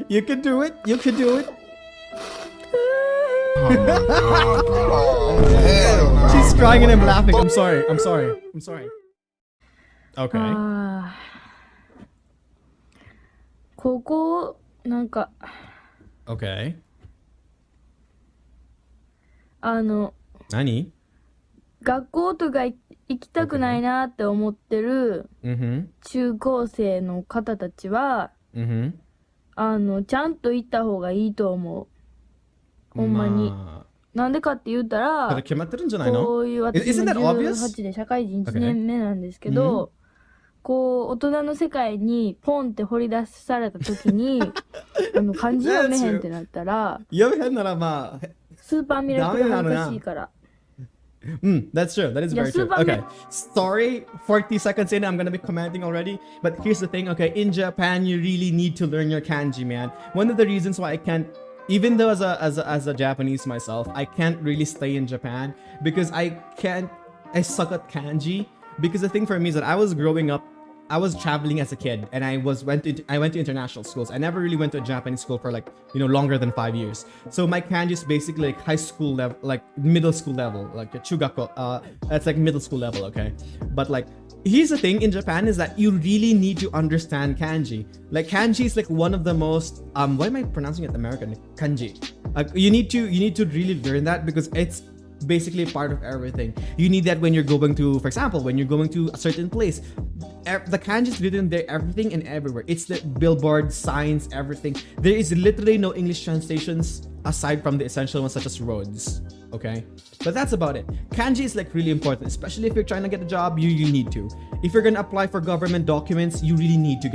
You can do it. You can do it. She's crying and I'm laughing. I'm sorry. I'm sorry. I'm sorry. Okay. 高校なんか Okay. 何学校とか行きたくないなって思ってる中高生の方たちは、ちゃんと行った方がいいと思う。ほんまに。なんでかって言ったら、こういう私も18で社会人1年目なんですけど、こう大人の世界にポンって掘り出された時に漢字読めへんってなったら読めへんならまあスーパーミラクル恥ずかしいから。That's true. That is very true. Okay. Sorry, 40 seconds in, I'm gonna be commenting already. But here's the thing, okay? In Japan, you really need to learn your kanji, man. One of the reasons why I can't, even though as a Japanese myself, I can't really stay in Japan because I suck at kanji. Because the thing for me is that I was growing up, I was traveling as a kid and I went to international schools. I never really went to a Japanese school for like, longer than 5 years. So my kanji is basically like high school level, like middle school level, like a chugako. That's like middle school level, okay? But like, here's the thing in Japan is that you really need to understand kanji. Like kanji is like one of the most, why am I pronouncing it American? Kanji. You need to really learn that because it's basically part of everything. You need that when you're going to, for example, when you're going to a certain place. The kanji is written there, everything and everywhere. It's the billboard, signs, everything. There is literally no English translations aside from the essential ones such as roads. Okay, but that's about it. Kanji is like really important, especially if you're trying to get a job. You need to. If you're gonna apply for government documents, you really need to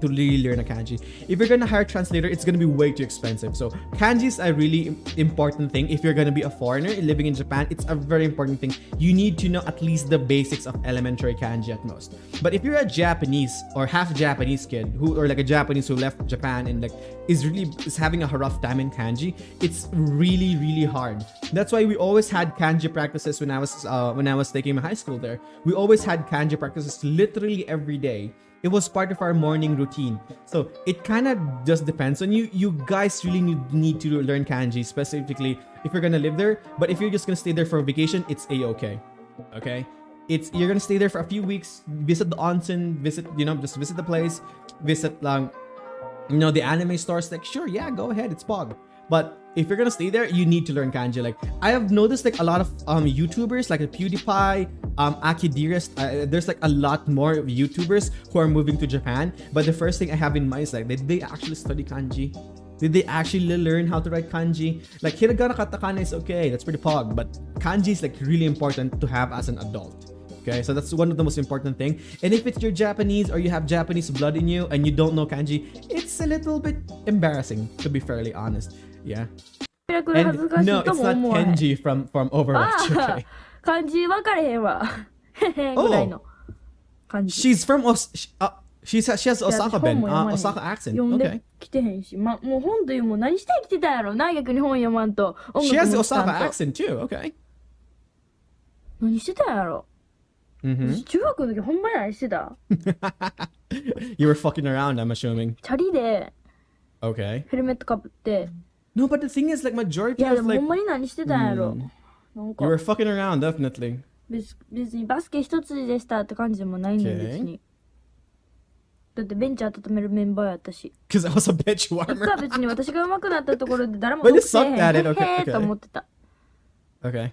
really learn a kanji. If you're gonna hire a translator, it's gonna be way too expensive. So kanji is a really important thing. If you're gonna be a foreigner living in Japan, it's a very important thing. You need to know at least the basics of elementary kanji at most. But if you're a Japanese or half Japanese kid or like a Japanese who left Japan and like is having a rough time in kanji, it's really hard. That's why we always had kanji practices when I was taking my high school there. We always had kanji practices literally every day. It was part of our morning routine. So it kind of just depends on you. You guys really need to learn kanji, specifically if you're gonna live there. But if you're just gonna stay there for a vacation, it's a-okay. Okay? You're gonna stay there for a few weeks, visit the onsen, just visit the place, visit the anime stores. Like, sure, yeah, go ahead, it's Pog. But if you're gonna stay there, you need to learn kanji. Like, I have noticed like a lot of YouTubers like PewDiePie, Akidearest, there's like a lot more YouTubers who are moving to Japan. But the first thing I have in mind is like, did they actually study kanji? Did they actually learn how to write kanji? Like, hiragana, katakana is okay, that's pretty Pog. But kanji is like really important to have as an adult. Okay, so that's one of the most important thing. And if it's you're Japanese or you have Japanese blood in you and you don't know kanji, it's a little bit embarrassing, to be fairly honest. Yeah. And no, it's not Kenji from Overwatch. Okay. 漢字分かれへんわ。ぐらいの感じ。 She's from she has Osaka Osaka accent. Okay. 来てへんし、もう本というもん何してきてたやろな、逆に本読まんと。She has Osaka accent too. Okay. 何してたやろ。中学の時ほんまに何してた。You were fucking around, I'm assuming. チャリで Okay. ヘルメットかぶって。No, but the thing is, like, majority いや、で of も like ほんまに何してたんやろ。なんか you were fucking around, definitely. 別にバスケ一つでしたって感じでもないねん、別に。だってベンチ温めるメンバーやったし。Because I was a bench warmer. 別に私が上手くなったところで誰も得せえへんへーと思ってた。Okay.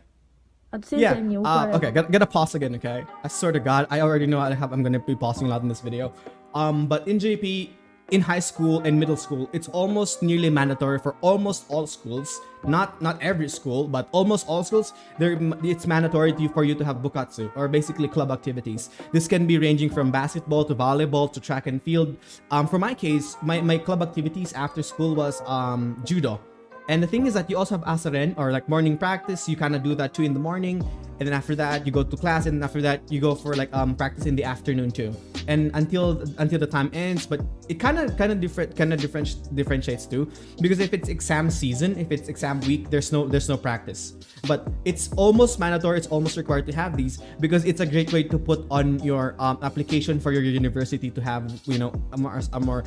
あと先生に怒られる。Okay, gotta pause again, okay? I swear to God, I already know I'm gonna be pausing a lot in this video. But in JP, in high school and middle school, it's almost nearly mandatory for almost all schools. Not every school, but almost all schools. It's mandatory for you to have bukatsu, or basically club activities. This can be ranging from basketball to volleyball to track and field. For my case, my club activities after school was judo. And the thing is that you also have asaren, or like morning practice. You kind of do that too in the morning, and then after that you go to class, and then after that you go for like practice in the afternoon too, and until the time ends. But it kind of differentiates too, because if it's exam season, if it's exam week, there's no practice. But it's almost mandatory, it's almost required to have these, because it's a great way to put on your application for your university to have, you know, a more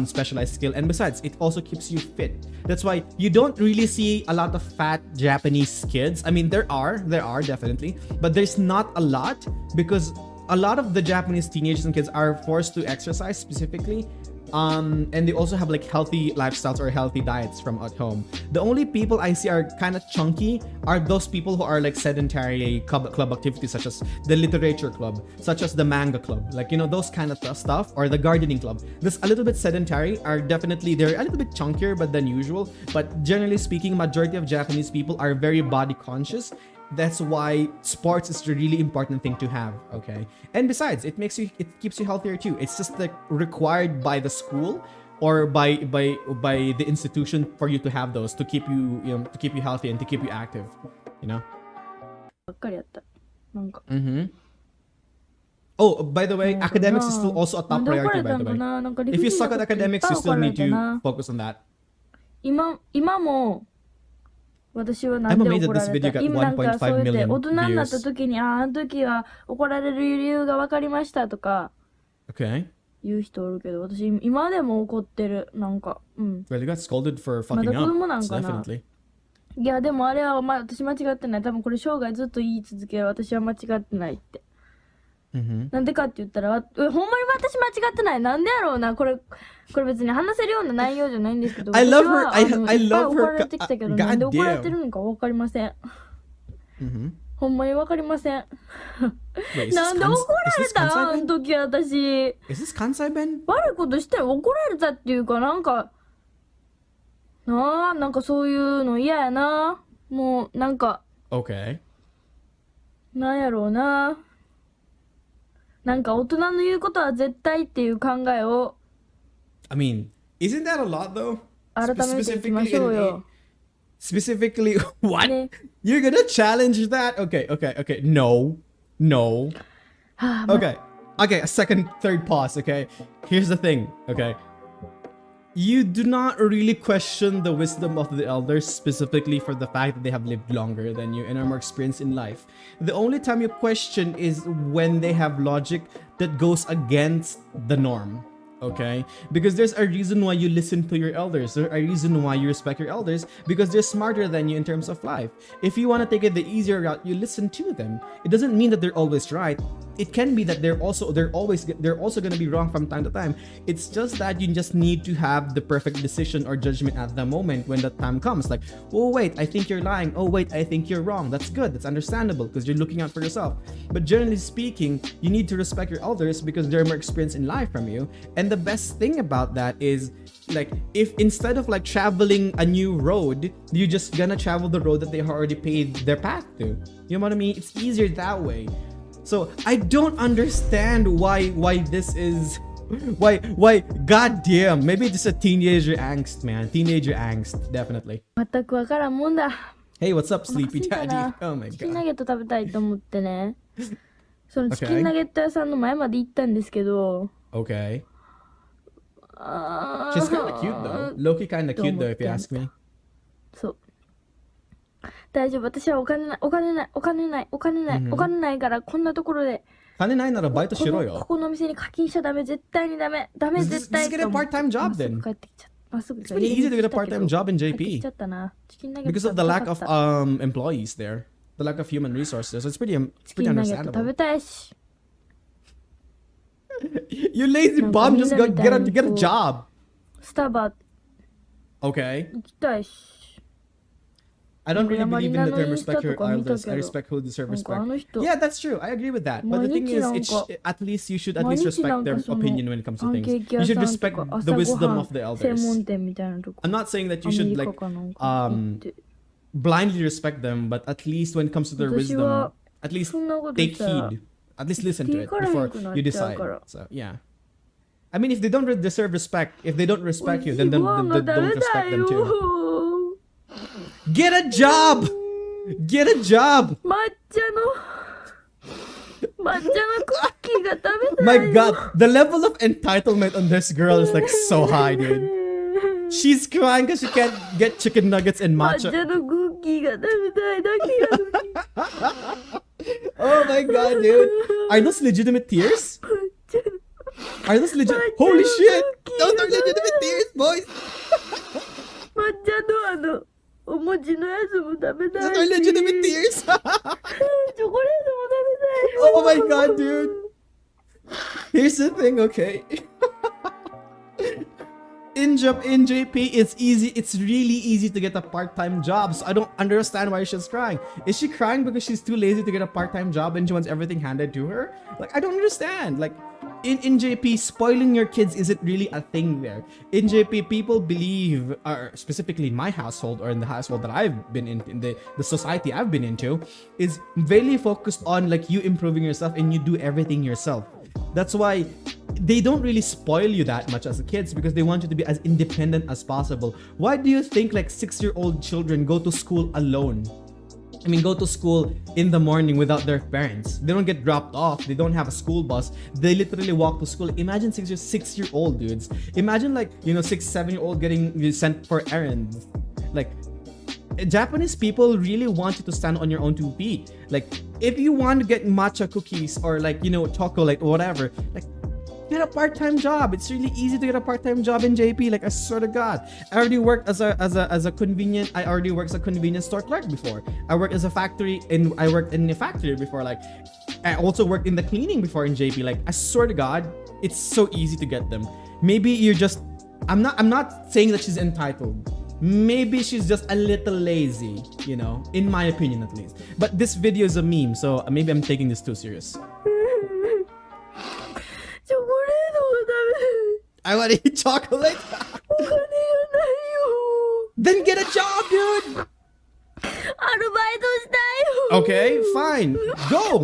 specialized skill. And besides, it also keeps you fit. That's why you don't really see a lot of fat Japanese kids. I mean, there are definitely, but there's not a lot, because a lot of the Japanese teenagers and kids are forced to exercise specifically. And they also have like healthy lifestyles or healthy diets from at home. The only people I see are kind of chunky are those people who are like sedentary club activities, such as the literature club, such as the manga club, like, you know, those kind of stuff, or the gardening club. This a little bit sedentary are definitely, they're a little bit chunkier but than usual. But generally speaking, majority of Japanese people are very body conscious. That's why sports is a really important thing to have, okay? And besides, it keeps you healthier too. It's just like required by the school or by the institution for you to have those, to keep you, you know, to keep you healthy and to keep you active, you know? Oh, by the way, academics is still also a top priority, by the way. If you suck at academics, you still need to focus on that. 今も私はなんで怒られた今なんかそうやって大人になった時にあの時は怒られる理由が分かりましたとか言う人おるけど、私今でも怒ってる。なんかWell, you got scolded for fucking up. まだ子供なんかな。 Definitely. いやでもあれは、私間違ってない。多分これ生涯ずっと言い続ける。私は間違ってないって。なんでかって言ったら、ほんまに私間違ってない。なんでやろうな。これ別に話せるような内容じゃないんですけど、I love her. I いっぱい love 怒ら her. れてきたけど、なんで怒られてるのか分かりません。ほんまに分かりません。なんで怒られたあの時私。Is this Kansai Ben? 悪いことして怒られたっていうか、なんかなんかそういうの嫌やな。もうなんか。Okay. なんやろうな。なんか大人の言うことは絶対っていう考えを I mean, isn't that a lot though? 改めていきましょうよ。 Specifically, what? You're gonna challenge that? Okay. No. Okay, a second, third pause, okay? Here's the thing, okay? You do not really question the wisdom of the elders specifically for the fact that they have lived longer than you and are more experienced in life. The only time you question is when they have logic that goes against the norm. Okay? Because there's a reason why you listen to your elders. There's a reason why you respect your elders, because they're smarter than you in terms of life. If you want to take it the easier route, you listen to them. It doesn't mean that they're always right. It can be that they're also going to be wrong from time to time. It's just that you just need to have the perfect decision or judgment at the moment when that time comes. Like, oh wait, I think you're lying. Oh wait, I think you're wrong. That's good. That's understandable because you're looking out for yourself. But generally speaking, you need to respect your elders because they're more experienced in life from you. And the best thing about that is, like, if instead of like traveling a new road, you're just gonna travel the road that they already paid their path to. You know what I mean? It's easier that way. So I don't understand why this is why goddamn, maybe it's just a teenager angst, man. Teenager angst, definitely. 全くわからんもんだ。 Hey, what's up, Sleepy Daddy? Oh my god. チキンナゲット食べたいと思ってね。そのチキンナゲット屋さんの前まで行ったんですけど。Okay. She's kind of cute though. Loki kind of cute though, if you ask me. そう。大丈夫、私はお金ないからこんなところで。金ないならバイトしろよ。ここの店に課金しちゃダメ、絶対にダメ、絶対。Just get a part-time job then. It's pretty easy to get a part-time job in JP because of the lack of employees there, the lack of human resources. So it's pretty understandable. You lazy bum, just get a job. スタバ Okay. 行きたいし。 I don't really believe in the term respect your elders. I respect who deserve respect. Yeah, that's true. I agree with that. But the thing is, at least you should at least respect their opinion when it comes to things. You should respect the wisdom of the elders. I'm not saying that you should like blindly respect them, but at least when it comes to their wisdom, at least take heed. At least listen to it before you decide. So yeah. I mean, if they don't deserve respect, if they don't respect you, then don't respect them too. Get a job! Get a job! 抹茶のクッキーが食べたい My よ god, the level of entitlement on this girl is like so high, dude. She's crying because she can't get chicken nuggets and 抹 matcha. 茶のクッキーが食べたいだけなのに Oh my god, dude. Are those legitimate tears? Are those legit? Holy shit! Those are legitimate tears, boys! 抹茶のお餅のやつも食べた Those い are し legitimate tears! チョコレートも食べたい Oh my god, dude. Here's the thing, okay? In JP, it's really easy to get a part-time job, so I don't understand why she's crying. Is she crying because she's too lazy to get a part-time job and she wants everything handed to her? Like, I don't understand. Like, in JP, spoiling your kids isn't really a thing there. In JP, people believe, or specifically in my household or in the household that I've been in the society I've been into, is very focused on like you improving yourself and you do everything yourself. That's why they don't really spoil you that much as kids, because they want you to be as independent as possible. Why do you think like 6-year-old children go to school alone? I mean, go to school in the morning without their parents. They don't get dropped off. They don't have a school bus. They literally walk to school. Imagine 6-year-old dudes. Imagine like, 6-7-year-old getting sent for errands. Like, Japanese people really want you to stand on your own 2 feet. Like, if you want to get matcha cookies or like, chocolate or whatever, like, get a part-time job. It's really easy to get a part-time job in JP. Like, I swear to God, I already worked as a convenience store clerk before. I worked as a factory and I worked in a factory before. Like, I also worked in the cleaning before in JP. Like, I swear to God, it's so easy to get them. Maybe you're just, I'm not saying that she's entitled. Maybe she's just a little lazy, in my opinion at least. But this video is a meme, so maybe I'm taking this too serious. I want to eat chocolate. Then get a job, dude. Okay, fine. Go.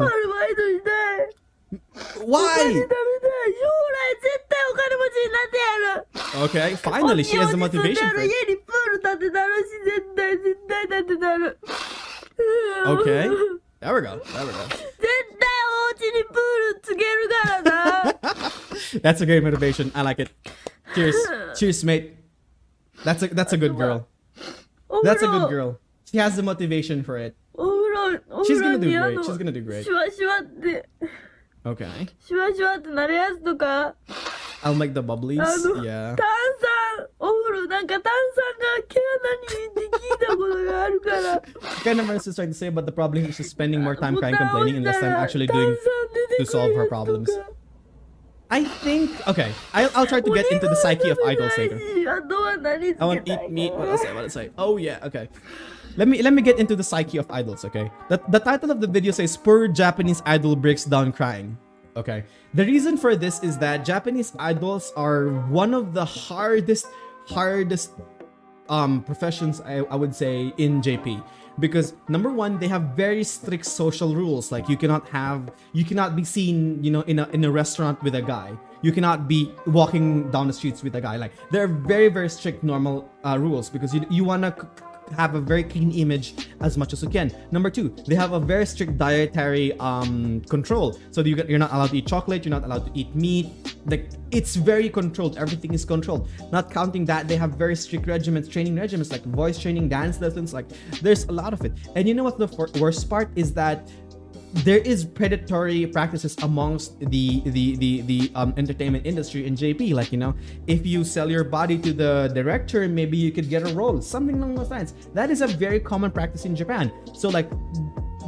Why? Okay, finally, she has the motivation for it. Okay, there we go. That's a great motivation. I like it. Cheers, mate. That's a good girl. That's a good girl. She has the motivation for it. She's gonna do great. Okay. I'll make the bubblies. Yeah. Kind of my sister trying to say, but the problem is she's spending more time crying, complaining, and less time actually doing to solve her problems. I think, okay, I'll try to get into the psyche of idols later. I want to eat meat. What else I want to say? Oh yeah, okay. Let me get into the psyche of idols, okay? The title of the video says, "Poor Japanese idol breaks down crying." Okay. The reason for this is that Japanese idols are one of the hardest professions I would say in JP, because number one, they have very strict social rules. Like you cannot be seen in a restaurant with a guy. You cannot be walking down the streets with a guy. Like there are very strict normal rules, because you want to have a very clean image as much as you can. Number two, they have a very strict dietary control. So you're not allowed to eat chocolate, you're not allowed to eat meat. Like it's very controlled. Everything is controlled. Not counting that, they have very strict training regimens, like voice training, dance lessons. Like there's a lot of it. And you know what the worst part is? That there is predatory practices amongst the entertainment industry in JP. Like, if you sell your body to the director, maybe you could get a role, something along those lines. That is a very common practice in Japan. So like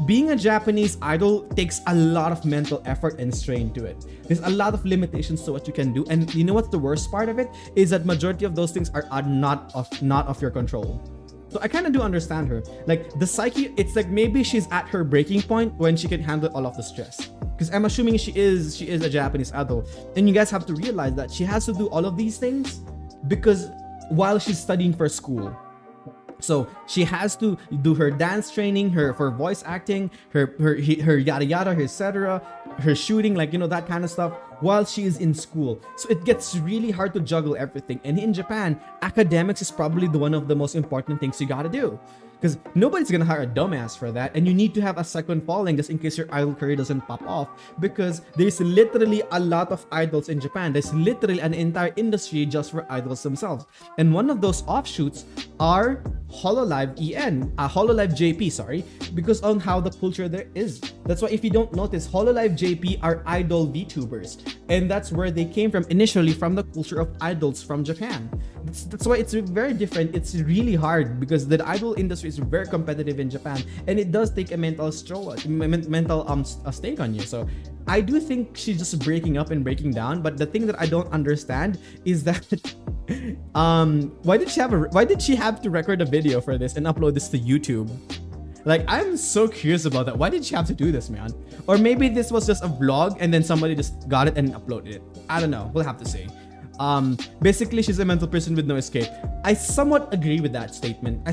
being a Japanese idol takes a lot of mental effort and strain to it. There's a lot of limitations to what you can do. And you know what's the worst part of it? Is that majority of those things are not of your control. So I kind of do understand her. Like the psyche, it's like maybe she's at her breaking point when she can handle all of the stress. Because I'm assuming she is a Japanese idol. And you guys have to realize that she has to do all of these things because while she's studying for school. So she has to do her dance training, her for voice acting, her yada yada, her etc., her shooting, like that kind of stuff, while she is in school. So it gets really hard to juggle everything. And in Japan, academics is probably one of the most important things you gotta do. Because nobody's gonna hire a dumbass for that, and you need to have a second falling just in case your idol career doesn't pop off. Because there's literally a lot of idols in Japan. There's literally an entire industry just for idols themselves. And one of those offshoots are Hololive Hololive JP, sorry, because on how the culture there is. That's why if you don't notice, Hololive JP are idol VTubers, and that's where they came from initially, from the culture of idols from Japan. That's why it's very different. It's really hard because the idol industry is very competitive in Japan, and it does take a mental stake on you. So I do think she's just breaking up and breaking down. But the thing that I don't understand is that why did she have to record a video for this and upload this to YouTube? Like, I'm so curious about that. Why did she have to do this, man? Or maybe this was just a vlog and then somebody just got it and uploaded it. I don't know. We'll have to see. Basically, she's a mental person with no escape. I somewhat agree with that statement.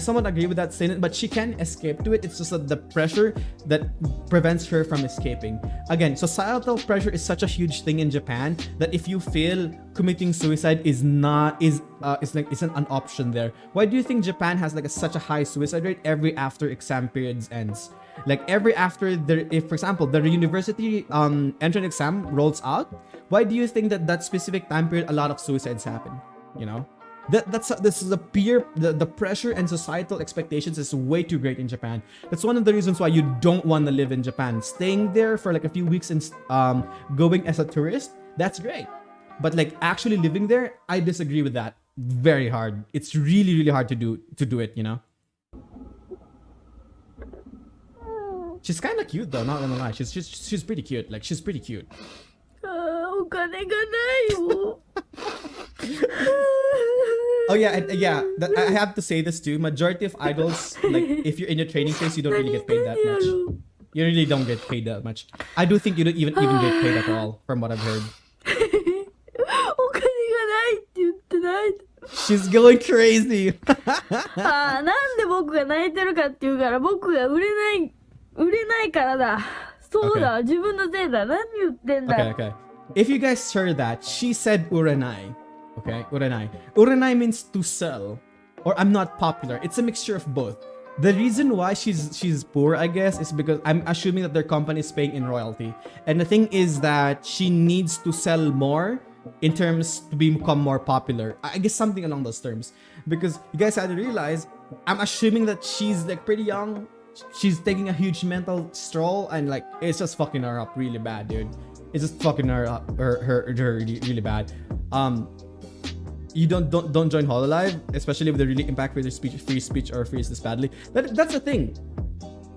But she can escape to it. It's just that the pressure that prevents her from escaping. Again, societal pressure is such a huge thing in Japan that if you fail, committing suicide isn't an option there. Why do you think Japan has like such a high suicide rate every after exam periods ends? Like every after if for example the university entrance exam rolls out, why do you think that specific time period a lot of suicides happen? You know, this is the pressure and societal expectations is way too great in Japan. That's one of the reasons why you don't want to live in Japan. Staying there for like a few weeks and going as a tourist, that's great. But like actually living there, I disagree with that. Very hard. It's really, really hard to do it, you know? She's kind of cute though, not gonna lie. She's pretty cute. Like, she's pretty cute. お金がないよ。 Oh yeah, I have to say this too. Majority of idols, like if you're in your training phase, you don't really get paid that much. You really don't get paid that much. I do think you don't even get paid at all, from what I've heard. お金がないって言ってない。 She's going crazy. なんで僕が泣いてるかって言うから、僕が売れないからだ。そうだ、自分のせいだ。何言ってんだ。Okay. If you guys heard that, she said uranai. Okay, uranai. Uranai means to sell, or I'm not popular. It's a mixture of both. The reason why she's poor, I guess, is because I'm assuming that their company is paying in royalty. And the thing is that she needs to sell more in terms to become more popular. I guess something along those terms. Because you guys had to realize, I'm assuming that she's like pretty young. She's taking a huge mental stroll, and like it's just fucking her up really bad, dude. It's just fucking her up, her really bad. You don't join Hololive, especially with the really impact free speech or freeze this badly. That's the thing.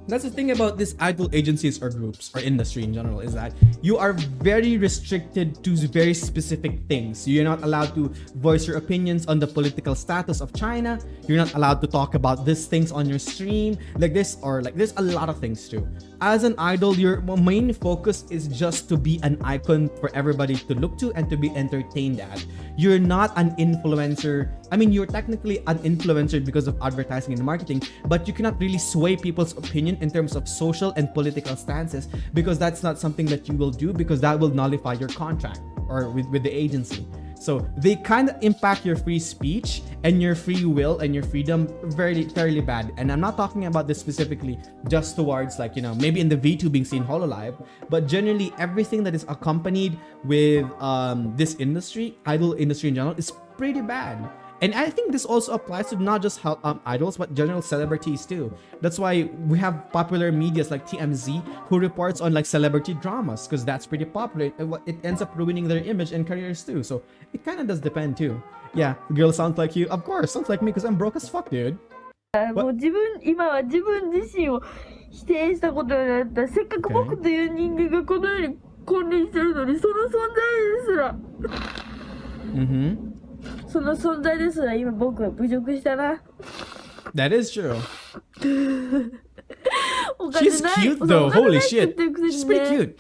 That's the thing about these idol agencies or groups or industry in general, is that you are very restricted to very specific things. You're not allowed to voice your opinions on the political status of China. You're not allowed to talk about these things on your stream, like this, or like there's a lot of things too. As an idol, your main focus is just to be an icon for everybody to look to and to be entertained at. You're not an influencer. I mean, you're technically an influencer because of advertising and marketing, but you cannot really sway people's opinion in terms of social and political stances, because that's not something that you will do, because that will nullify your contract or with the agency. So they kind of impact your free speech and your free will and your freedom fairly bad. And I'm not talking about this specifically just towards, like, you know, maybe in the VTubing scene, Hololive, but generally everything that is accompanied with this industry, idol industry in general, is pretty bad. And I think this also applies to not just idols, but general celebrities too. That's why we have popular medias like TMZ who reports on like celebrity dramas, because that's pretty popular. It ends up ruining their image and careers too. So it kind of does depend too. Yeah, girl sounds like you. Of course, sounds like me because I'm broke as fuck, dude. もう今は自分自身を否定したことになった。せっかく僕という人間がこの世に君臨してるのに、その存在ですら。その存在ですら今僕は侮辱したな。That is true. She's cute though. Holy shit. She's pretty cute.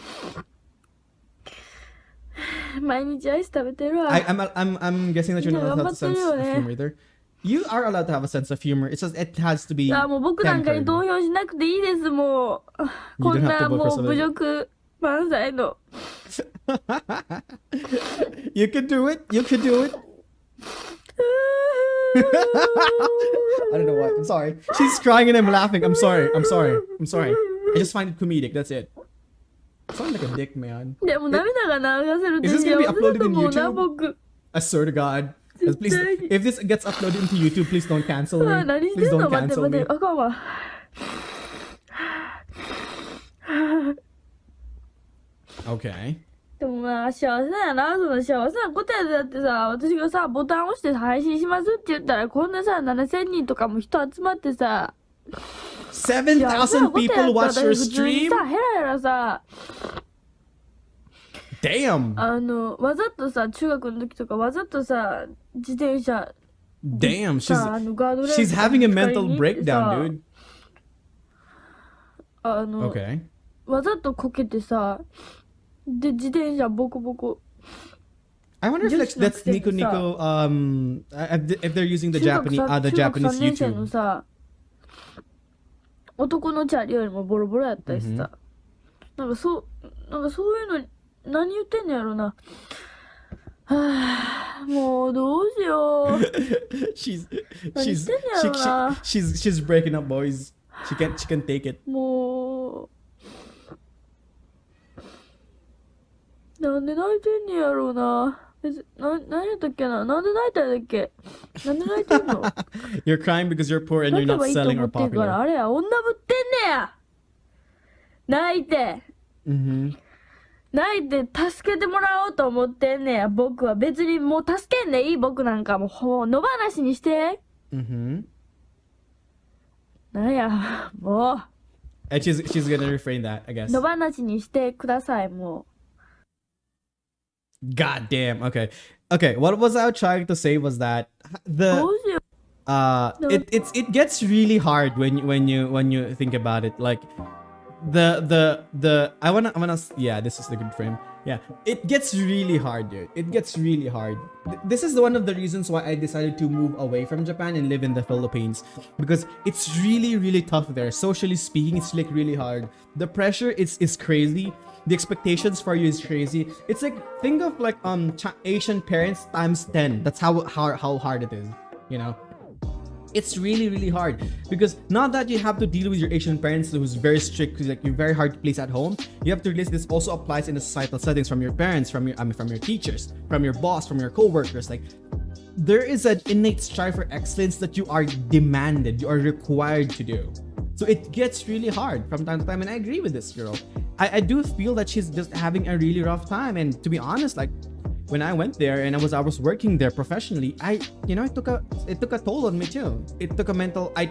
毎日アイス食べてるわ。I'm guessing that you're not allowed to have a sense of humor either. You are allowed to have a sense of humor. It's just it has to be. もう僕なんかに投票しなくていいです。もうこんなもう侮辱満載の。You can do it. You can do it. I don't know what. I'm sorry. She's crying and I'm laughing. I'm sorry. I'm sorry. I'm sorry. I just find it comedic. That's it. Sound like a dick, man. Is this gonna be uploaded in YouTube? I swear to God. Please, if this gets uploaded into YouTube, please don't cancel me. Please don't cancel me. Okay. でもまあ幸せやな、その幸せなことやで。だってさ、私がさ、ボタン押して配信しますって言ったら、こんなさ、7000人とかも人集まってさ、7,000 people watch your stream? さ、ヘラヘラさ、Damn! わざとさ、中学の時とかわざとさ、自転車、Damn, さ、ガードレール she's having a とかに mental 行ってさ breakdown, dude. Okay. わざとこけてさ、で、自転車ボコボコ。I wonder if that's Nico Nico, if they're using the Japanese YouTube. のさ、男のチャリよりもボロボロやったしさ、なんかそういうの、何言ってんのやろな。はぁ、もうどうしよう。she's breaking up, boys. She can take it. もう、なんで泣いてんねやろうな。何やったっけな。なんで泣いたんだっけ。なんで泣いてんの。You're crying because you're poor and you're not selling or popular. あれや、女ぶってんねや。泣いて。泣いて助けてもらおうと思ってんねや。僕は別にもう助けんでいい。僕なんかもう野放しにして。なんや、もう。And she's gonna refrain that, I guess. 野放しにしてください、もう。God damn. Okay. What was I trying to say was that it gets really hard when you think about it. Like I wanna yeah, this is the good frame. Yeah, it gets really hard, dude. It gets really hard. This is one of the reasons why I decided to move away from Japan and live in the Philippines, because it's really tough there. Socially speaking, it's like really hard. The pressure is crazy. The expectations for you is crazy. It's like, think of like Asian parents times 10. That's how hard it is, you know. It's really hard, because not that you have to deal with your Asian parents who's very strict, who's like you're very hard to please at home. You have to realize this also applies in the societal settings, from your parents, from your teachers, from your boss, from your co-workers. Like, there is an innate strive for excellence that you are demanded, you are required to do. So it gets really hard from time to time, and I agree with this girl. I do feel that she's just having a really rough time, and to be honest, like, when I went there and I was working there professionally, it took a toll on me too. It took a mental, I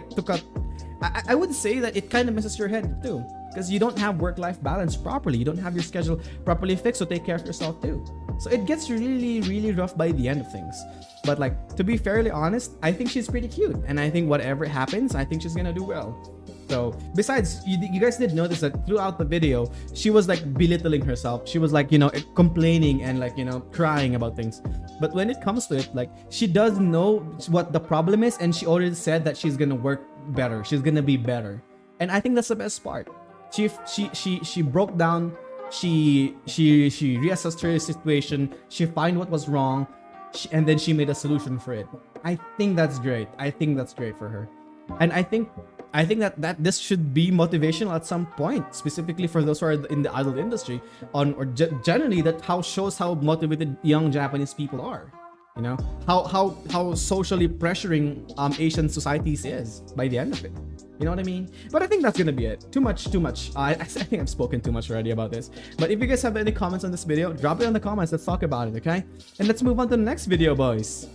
would say that it kind of messes your head too, because you don't have work-life balance properly. You don't have your schedule properly fixed, so take care of yourself too. So it gets really rough by the end of things. But like, to be fairly honest, I think she's pretty cute, and I think whatever happens, I think she's gonna do well. So besides, you guys did notice that throughout the video, she was like belittling herself. She was like, complaining and like, crying about things. But when it comes to it, like, she does know what the problem is, and she already said that she's gonna work better. She's gonna be better. And I think that's the best part. She broke down. She reassessed her situation. She found what was wrong, and then she made a solution for it. I think that's great. I think that's great for her. And I think that this should be motivational at some point, specifically for those who are in the idol industry, generally, that shows how motivated young Japanese people are. You know, how socially pressuring Asian societies is by the end of it. You know what I mean? But I think that's gonna be it. Too much. I think I've spoken too much already about this. But if you guys have any comments on this video, drop it in the comments. Let's talk about it, okay? And let's move on to the next video, boys.